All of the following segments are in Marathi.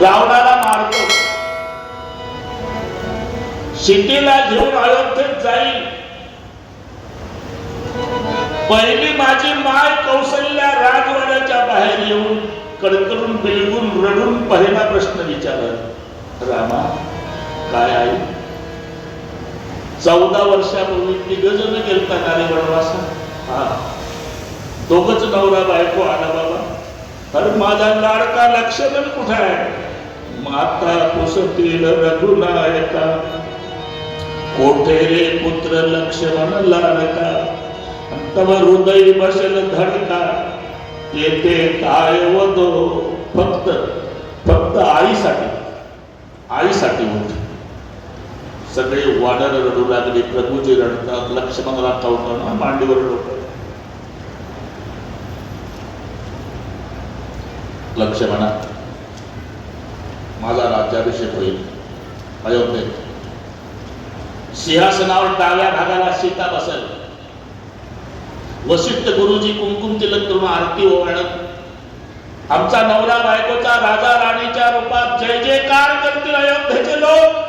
रावणाला मारतो, सीतेला घेऊन अयोध्येत जाईल. पहिली माझी माय कौशल्या राजवाड्याच्या बाहेर येऊन कडकडून बिलगून रडून पहिला प्रश्न विचारला, रामा काय आई? 14 वर्षापूर्वी तिघजण गेलता नारे वनवासा. हा, दोघच नवरा बायको आला बाबा. अरे माझा लाडका लक्ष्मण कुठे आहे? माता कुसतील रघुनायका, कोठे रे पुत्र लक्ष्मण लाडका, तव हृदय बसल धडका, येते काय वदो. फक्त फक्त आईसाठी, आईसाठी उठ. सगळे वानर रडू लागले, प्रभूजी रडतात, लक्ष्मणाला कवटाळून मांडीवर डोकं. लक्ष्मणा, माझा राज्याभिषेक होईल अयोध्येत. सिंहासनावर डाव्या भागाला सीता बसेल. वसिष्ठ गुरुजी कुंकुम तिलक करून आरती ओवाळत आमचा नवरा बायकोचा राजा राणीच्या रूपात जय जयकार करतील अयोध्येचे लोक.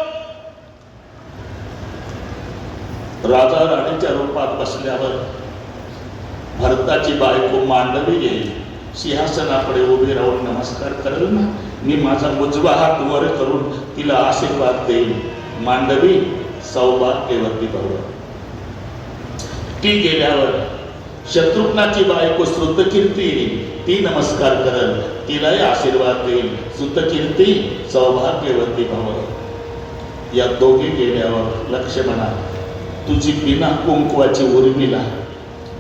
राजा राणीच्या रूपात बसल्यावर भरताची बायको मांडवी येईल, सिंहासनाकडे उभी राहून नमस्कार करेल ना. मी माझा उजवा हात वर करून तिला आशीर्वाद देईल. मांडवी सौभाग्यवती भव. ती गेल्यावर शत्रुघ्नाची बायको श्रुतकीर्ती ती नमस्कार करल, तिलाही आशीर्वाद देईल. श्रुतकीर्ती सौभाग्यवती भव. या दोघी गेल्यावर लक्ष्मणा, तुझी बिना कुंकवाची उर्मिला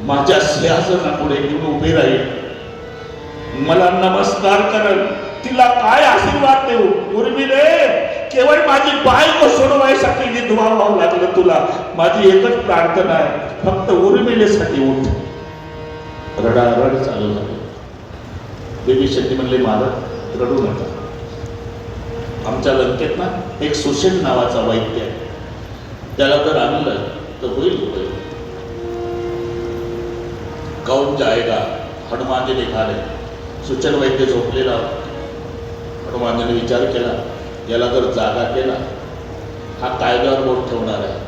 माझ्या सिंहासनापुढे घेऊन उभी राहील, मला नमस्कार करल. तिला काय आशीर्वाद देऊ? उर्मिले, केवळ माझी बायको सोडवायसाठी विधवा व्हावं लागलं तुला. माझी एकच प्रार्थना आहे, फक्त उर्मिलेसाठी उठ. रडारड चालू झाली. देवी शक्ती म्हणले, मालक रडू नका. आमच्या लंकेत ना एक सुशेन नावाचा वैद्य आहे, त्याला जर आणलं तर होईल उपयोग. कौन जाएगा? हनुमानजी निघाले. सुचन वैद्य झोपलेला. हनुमानजीने विचार केला, याला जर जागा केला, हा कायद्यावर बोट ठेवणार आहे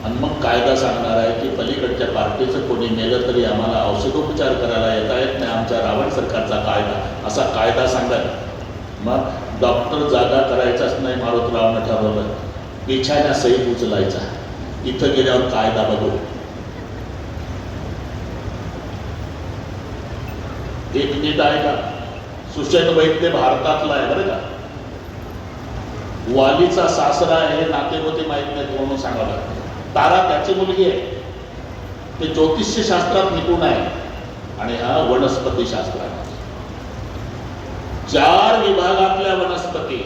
आणि मग कायदा सांगणार आहे की पलीकडच्या पार्टीचं कोणी मेलं तरी आम्हाला औषधोपचार करायला येता येत नाही, आमच्या रावण सरकारचा कायदा, असा कायदा सांगायला. मग डॉक्टर जागा करायचाच नाही मारुतरावनं ठरवलं. बिछाना सही उचलायचा. इथं गेल्यावर कायदा बघू. एक नीट आहे का? सुशेन वैद्य भारतातला आहे बरं का. वालीचा सासरा आहे हे नातेगोते माहित नाही म्हणून सांगावं लागतं. तारा त्याची मुलगी आहे, ते ज्योतिष्य शास्त्रात निपुण आहे आणि हा वनस्पती शास्त्रात. 4 विभागातल्या वनस्पती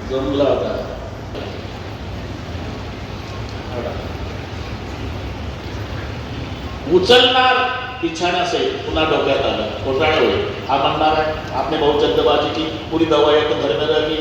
जमला होता. उचलणार बिछाण्याचे पुन्हा डोक्यात आलं, घोटाळा होईल. हा म्हणणार आहे आपने बहुत जल्दबाजी की, पूरी दवाई तो घर में रखी.